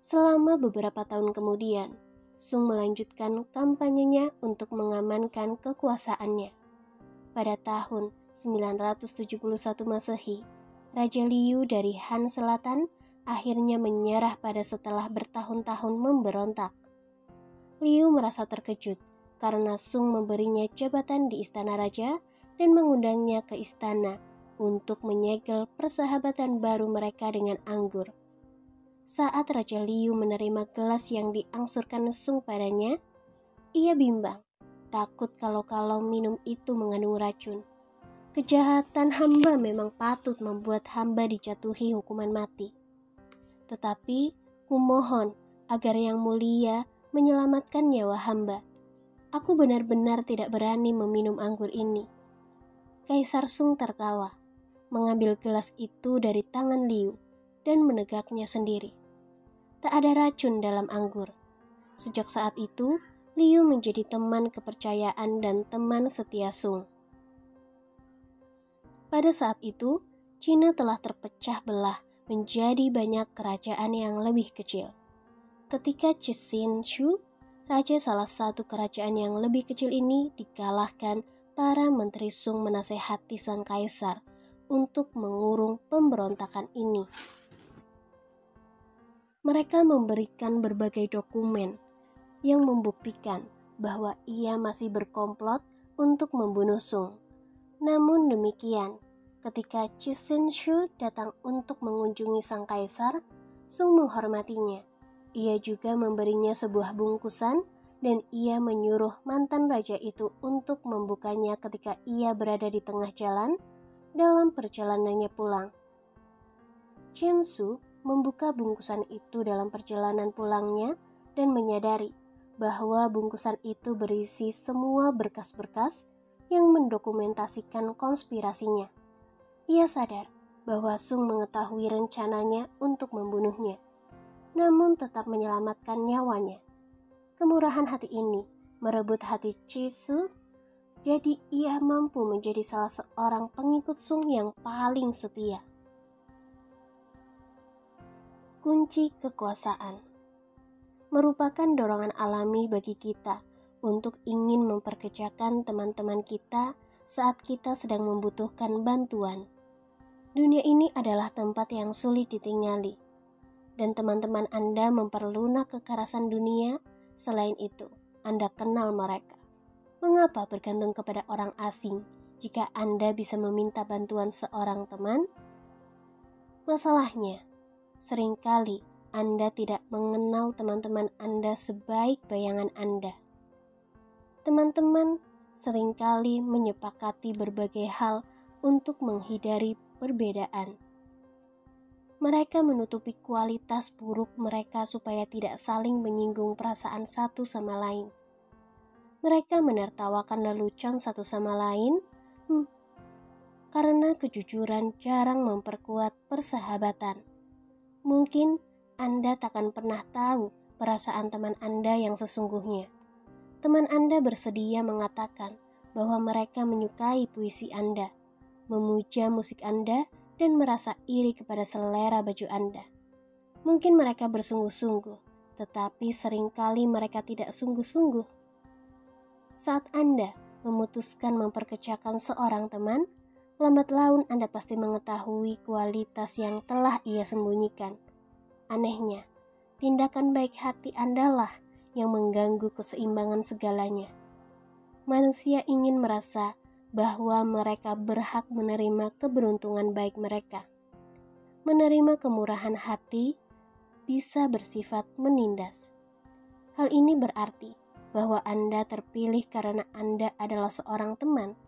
Selama beberapa tahun kemudian, Sung melanjutkan kampanyenya untuk mengamankan kekuasaannya. Pada tahun 971 Masehi, Raja Liu dari Han Selatan akhirnya menyerah setelah bertahun-tahun memberontak. Liu merasa terkejut karena Sung memberinya jabatan di istana raja dan mengundangnya ke istana untuk menyegel persahabatan baru mereka dengan anggur. Saat Raja Liu menerima gelas yang diangsurkan Sung padanya, ia bimbang, takut kalau minum itu mengandung racun. Kejahatan hamba memang patut membuat hamba dijatuhi hukuman mati. Tetapi, kumohon agar yang mulia menyelamatkan nyawa hamba. Aku benar-benar tidak berani meminum anggur ini. Kaisar Sung tertawa, mengambil gelas itu dari tangan Liu dan menegaknya sendiri. Tak ada racun dalam anggur. Sejak saat itu, Liu menjadi teman kepercayaan dan teman setia Sung. Pada saat itu, Cina telah terpecah belah menjadi banyak kerajaan yang lebih kecil. Ketika Cixin Shu, raja salah satu kerajaan yang lebih kecil ini, dikalahkan, para menteri Sung menasehati sang kaisar untuk mengurung pemberontakan ini. Mereka memberikan berbagai dokumen yang membuktikan bahwa ia masih berkomplot untuk membunuh Sung. Namun demikian, ketika Cixin Shu datang untuk mengunjungi sang kaisar, Sung menghormatinya. Ia juga memberinya sebuah bungkusan dan ia menyuruh mantan raja itu untuk membukanya ketika ia berada di tengah jalan dalam perjalanannya pulang. Chen Su membuka bungkusan itu dalam perjalanan pulangnya dan menyadari bahwa bungkusan itu berisi semua berkas-berkas yang mendokumentasikan konspirasinya. Ia sadar bahwa Sung mengetahui rencananya untuk membunuhnya, namun tetap menyelamatkan nyawanya. Kemurahan hati ini merebut hati Cisu, jadi ia mampu menjadi salah seorang pengikut Sung yang paling setia. Kunci kekuasaan merupakan dorongan alami bagi kita untuk ingin memperkerjakan teman-teman kita saat kita sedang membutuhkan bantuan. Dunia ini adalah tempat yang sulit ditinggali, dan teman-teman Anda memperlunak kekerasan dunia. Selain itu, Anda kenal mereka. Mengapa bergantung kepada orang asing jika Anda bisa meminta bantuan seorang teman? Masalahnya, seringkali Anda tidak mengenal teman-teman Anda sebaik bayangan Anda. Teman-teman seringkali menyepakati berbagai hal untuk menghindari perbedaan. Mereka menutupi kualitas buruk mereka supaya tidak saling menyinggung perasaan satu sama lain. Mereka menertawakan lelucon satu sama lain, karena kejujuran jarang memperkuat persahabatan. Mungkin Anda takkan pernah tahu perasaan teman Anda yang sesungguhnya. Teman Anda bersedia mengatakan bahwa mereka menyukai puisi Anda, memuja musik Anda, dan merasa iri kepada selera baju Anda. Mungkin mereka bersungguh-sungguh, tetapi seringkali mereka tidak sungguh-sungguh. Saat Anda memutuskan memperkerjakan seorang teman, lambat laun Anda pasti mengetahui kualitas yang telah ia sembunyikan. Anehnya, tindakan baik hati Anda lah yang mengganggu keseimbangan segalanya. Manusia ingin merasa bahwa mereka berhak menerima keberuntungan baik mereka. Menerima kemurahan hati bisa bersifat menindas. Hal ini berarti bahwa Anda terpilih karena Anda adalah seorang teman,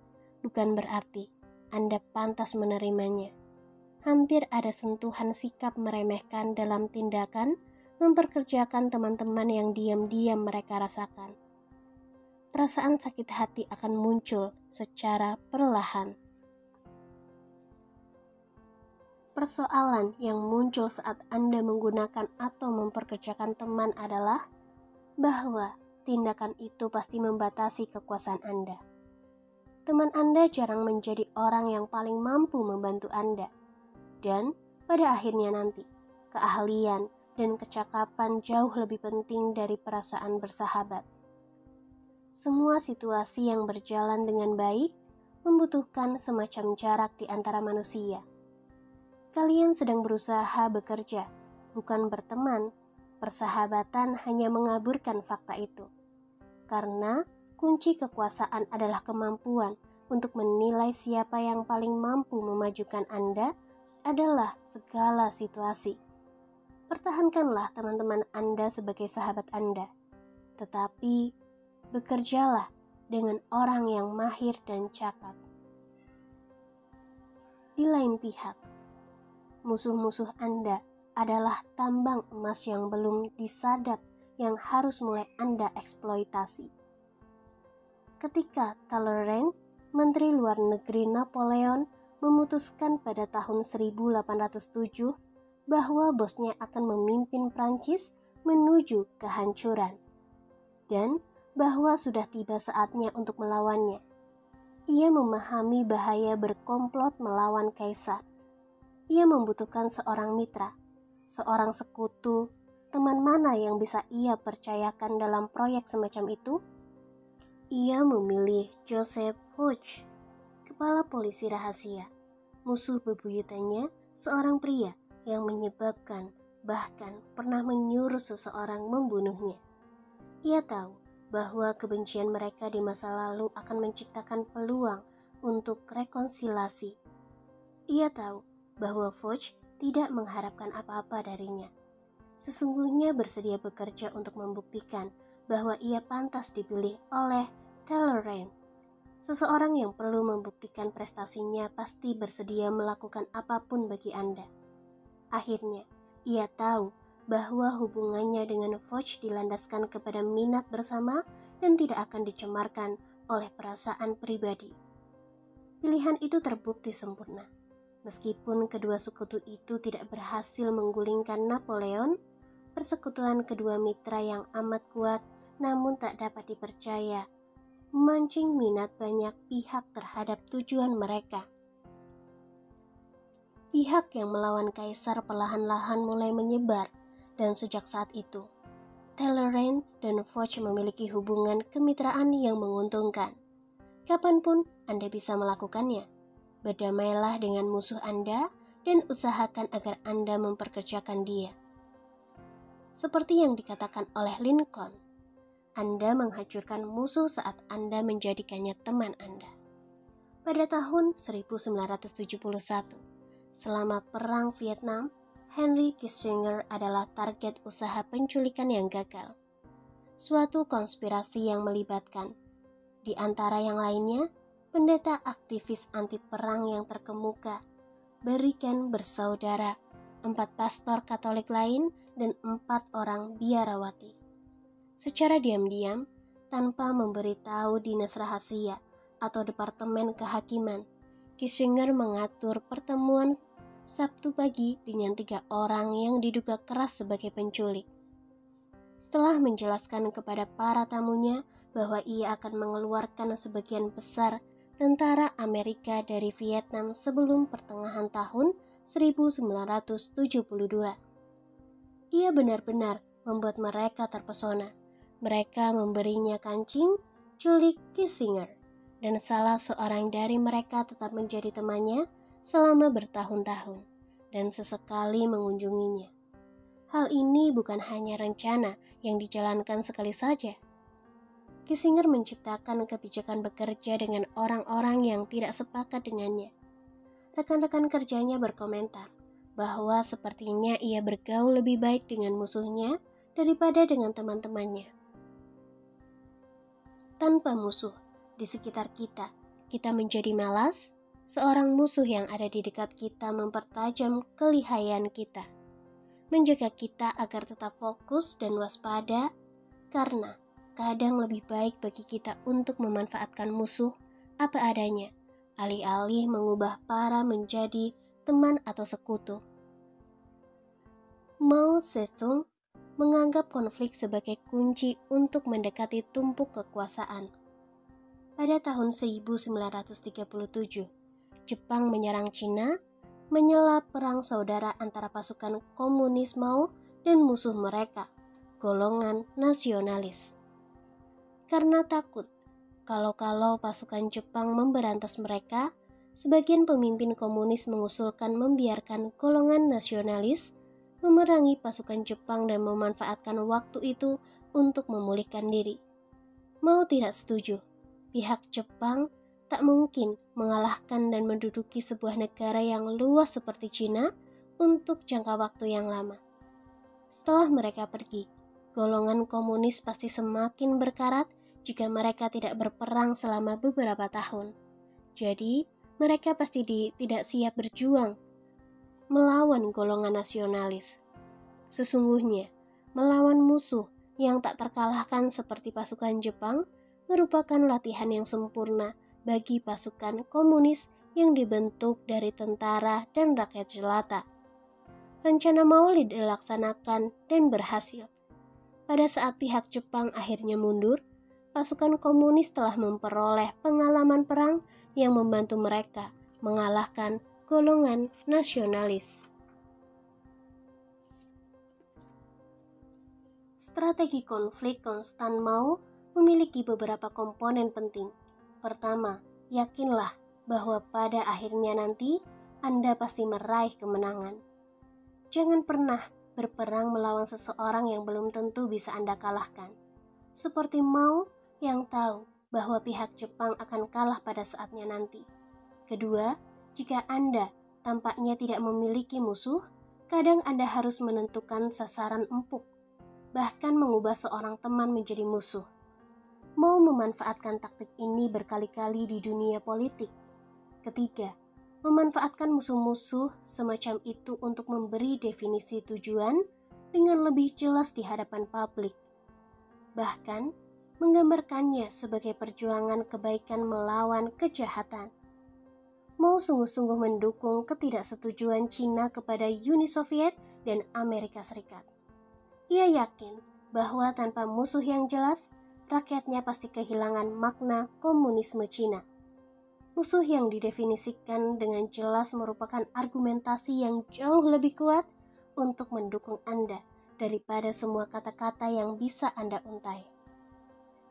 bukan berarti Anda pantas menerimanya. Hampir ada sentuhan sikap meremehkan dalam tindakan memperkerjakan teman-teman yang diam-diam mereka rasakan. Perasaan sakit hati akan muncul secara perlahan. Persoalan yang muncul saat Anda menggunakan atau memperkerjakan teman adalah bahwa tindakan itu pasti membatasi kekuasaan Anda. Teman Anda jarang menjadi orang yang paling mampu membantu Anda. Dan pada akhirnya nanti, keahlian dan kecakapan jauh lebih penting dari perasaan bersahabat. Semua situasi yang berjalan dengan baik membutuhkan semacam jarak di antara manusia. Kalian sedang berusaha bekerja, bukan berteman. Persahabatan hanya mengaburkan fakta itu. Karena kunci kekuasaan adalah kemampuan untuk menilai siapa yang paling mampu memajukan Anda adalah segala situasi. Pertahankanlah teman-teman Anda sebagai sahabat Anda. Tetapi bekerjalah dengan orang yang mahir dan cakap. Di lain pihak, musuh-musuh Anda adalah tambang emas yang belum disadap yang harus mulai Anda eksploitasi. Ketika Talleyrand, Menteri Luar Negeri Napoleon, memutuskan pada tahun 1807 bahwa bosnya akan memimpin Prancis menuju kehancuran, dan bahwa sudah tiba saatnya untuk melawannya. Ia memahami bahaya berkomplot melawan kaisar. Ia membutuhkan seorang mitra, seorang sekutu, teman mana yang bisa ia percayakan dalam proyek semacam itu? Ia memilih Joseph Hodge, kepala polisi rahasia. Musuh bebuyutannya seorang pria yang menyebabkan, bahkan pernah menyuruh seseorang membunuhnya. Ia tahu bahwa kebencian mereka di masa lalu akan menciptakan peluang untuk rekonsiliasi. Ia tahu bahwa Foch tidak mengharapkan apa-apa darinya. Sesungguhnya bersedia bekerja untuk membuktikan bahwa ia pantas dipilih oleh Talleyrand. Seseorang yang perlu membuktikan prestasinya pasti bersedia melakukan apapun bagi Anda. Akhirnya, ia tahu bahwa hubungannya dengan Foch dilandaskan kepada minat bersama dan tidak akan dicemarkan oleh perasaan pribadi. Pilihan itu terbukti sempurna. Meskipun kedua sekutu itu tidak berhasil menggulingkan Napoleon, persekutuan kedua mitra yang amat kuat namun tak dapat dipercaya, memancing minat banyak pihak terhadap tujuan mereka. Pihak yang melawan kaisar perlahan-lahan mulai menyebar, dan sejak saat itu, Talleyrand dan Foch memiliki hubungan kemitraan yang menguntungkan. Kapanpun Anda bisa melakukannya. Berdamailah dengan musuh Anda dan usahakan agar Anda memperkerjakan dia. Seperti yang dikatakan oleh Lincoln, Anda menghancurkan musuh saat Anda menjadikannya teman Anda. Pada tahun 1971, selama Perang Vietnam, Henry Kissinger adalah target usaha penculikan yang gagal. Suatu konspirasi yang melibatkan, di antara yang lainnya, pendeta aktivis anti perang yang terkemuka, berikan bersaudara, 4 pastor Katolik lain, dan 4 orang biarawati. Secara diam-diam, tanpa memberitahu dinas rahasia atau departemen kehakiman, Kissinger mengatur pertemuan Sabtu pagi dengan 3 orang yang diduga keras sebagai penculik. Setelah menjelaskan kepada para tamunya bahwa ia akan mengeluarkan sebagian besar tentara Amerika dari Vietnam sebelum pertengahan tahun 1972. Ia benar-benar membuat mereka terpesona. Mereka memberinya kancing, Julie Kissinger, dan salah seorang dari mereka tetap menjadi temannya selama bertahun-tahun dan sesekali mengunjunginya. Hal ini bukan hanya rencana yang dijalankan sekali saja. Kissinger menciptakan kebijakan bekerja dengan orang-orang yang tidak sepakat dengannya. Rekan-rekan kerjanya berkomentar bahwa sepertinya ia bergaul lebih baik dengan musuhnya daripada dengan teman-temannya. Tanpa musuh di sekitar kita, kita menjadi malas. Seorang musuh yang ada di dekat kita mempertajam kelihayan kita, menjaga kita agar tetap fokus dan waspada, karena kadang lebih baik bagi kita untuk memanfaatkan musuh apa adanya, alih-alih mengubah para menjadi teman atau sekutu. Mao Zedong menganggap konflik sebagai kunci untuk mendekati tumpuk kekuasaan. Pada tahun 1937, Jepang menyerang Cina, menyela perang saudara antara pasukan komunis Mao dan musuh mereka, golongan nasionalis. Karena takut kalau pasukan Jepang memberantas mereka, sebagian pemimpin komunis mengusulkan membiarkan golongan nasionalis memerangi pasukan Jepang dan memanfaatkan waktu itu untuk memulihkan diri. Mao tidak setuju. Pihak Jepang tak mungkin mengalahkan dan menduduki sebuah negara yang luas seperti Cina untuk jangka waktu yang lama. Setelah mereka pergi, golongan komunis pasti semakin berkarat jika mereka tidak berperang selama beberapa tahun. Jadi, mereka pasti tidak siap berjuang melawan golongan nasionalis. Sesungguhnya, melawan musuh yang tak terkalahkan seperti pasukan Jepang merupakan latihan yang sempurna bagi pasukan komunis yang dibentuk dari tentara dan rakyat jelata. Rencana Mao dilaksanakan dan berhasil. Pada saat pihak Jepang akhirnya mundur, pasukan komunis telah memperoleh pengalaman perang yang membantu mereka mengalahkan golongan nasionalis. Strategi konflik konstan Mao memiliki beberapa komponen penting. Pertama, yakinlah bahwa pada akhirnya nanti Anda pasti meraih kemenangan. Jangan pernah berperang melawan seseorang yang belum tentu bisa Anda kalahkan. Seperti Mao yang tahu bahwa pihak Jepang akan kalah pada saatnya nanti. Kedua, jika Anda tampaknya tidak memiliki musuh, kadang Anda harus menentukan sasaran empuk, bahkan mengubah seorang teman menjadi musuh. Mao memanfaatkan taktik ini berkali-kali di dunia politik. Ketiga, memanfaatkan musuh-musuh semacam itu untuk memberi definisi tujuan dengan lebih jelas di hadapan publik. Bahkan, menggambarkannya sebagai perjuangan kebaikan melawan kejahatan. Mao sungguh-sungguh mendukung ketidaksetujuan Cina kepada Uni Soviet dan Amerika Serikat. Ia yakin bahwa tanpa musuh yang jelas, rakyatnya pasti kehilangan makna komunisme Cina. Musuh yang didefinisikan dengan jelas merupakan argumentasi yang jauh lebih kuat untuk mendukung Anda daripada semua kata-kata yang bisa Anda untai.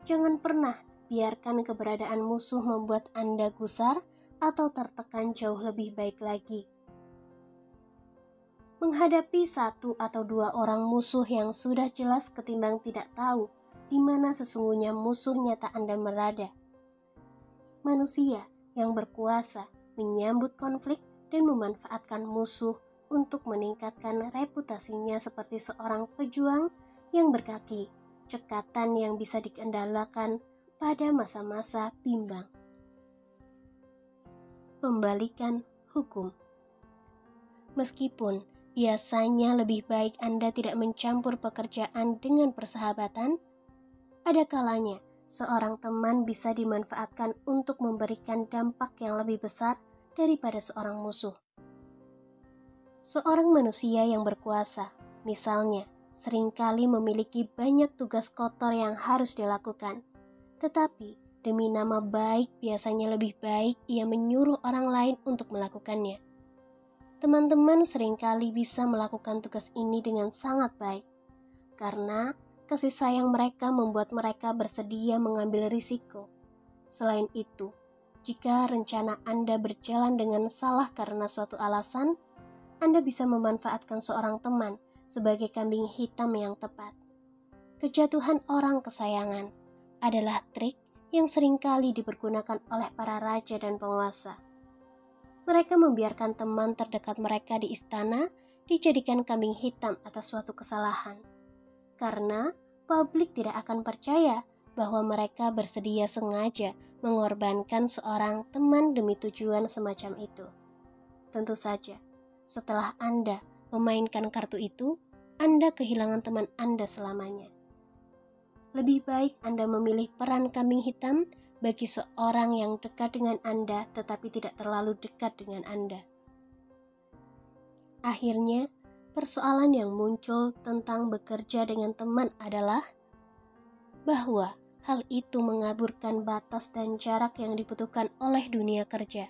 Jangan pernah biarkan keberadaan musuh membuat Anda gusar atau tertekan jauh lebih baik lagi. Menghadapi satu atau dua orang musuh yang sudah jelas ketimbang tidak tahu di mana sesungguhnya musuh nyata Anda berada. Manusia yang berkuasa menyambut konflik dan memanfaatkan musuh untuk meningkatkan reputasinya seperti seorang pejuang yang berkaki, cekatan yang bisa dikendalikan pada masa-masa bimbang. Pembalikan hukum. Meskipun biasanya lebih baik Anda tidak mencampur pekerjaan dengan persahabatan, ada kalanya seorang teman bisa dimanfaatkan untuk memberikan dampak yang lebih besar daripada seorang musuh. Seorang manusia yang berkuasa, misalnya, seringkali memiliki banyak tugas kotor yang harus dilakukan. Tetapi, demi nama baik biasanya lebih baik ia menyuruh orang lain untuk melakukannya. Teman-teman seringkali bisa melakukan tugas ini dengan sangat baik. karena kasih sayang mereka membuat mereka bersedia mengambil risiko. Selain itu, jika rencana Anda berjalan dengan salah karena suatu alasan, Anda bisa memanfaatkan seorang teman sebagai kambing hitam yang tepat. Kejatuhan orang kesayangan adalah trik yang seringkali dipergunakan oleh para raja dan penguasa. Mereka membiarkan teman terdekat mereka di istana dijadikan kambing hitam atas suatu kesalahan. Karena publik tidak akan percaya bahwa mereka bersedia sengaja mengorbankan seorang teman demi tujuan semacam itu. Tentu saja, setelah Anda memainkan kartu itu, Anda kehilangan teman Anda selamanya. Lebih baik Anda memilih peran kambing hitam bagi seorang yang dekat dengan Anda tetapi tidak terlalu dekat dengan Anda. Akhirnya, persoalan yang muncul tentang bekerja dengan teman adalah bahwa hal itu mengaburkan batas dan jarak yang dibutuhkan oleh dunia kerja.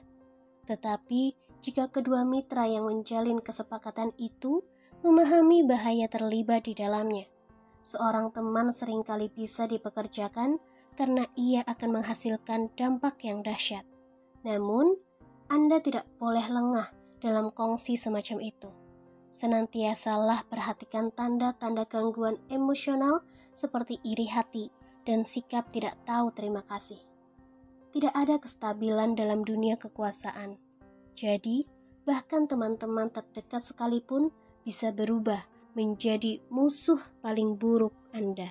Tetapi, jika kedua mitra yang menjalin kesepakatan itu memahami bahaya terlibat di dalamnya, seorang teman seringkali bisa dipekerjakan karena ia akan menghasilkan dampak yang dahsyat. Namun, Anda tidak boleh lengah dalam kongsi semacam itu. Senantiasalah perhatikan tanda-tanda gangguan emosional seperti iri hati dan sikap tidak tahu terima kasih. Tidak ada kestabilan dalam dunia kekuasaan. Jadi, bahkan teman-teman terdekat sekalipun bisa berubah menjadi musuh paling buruk Anda.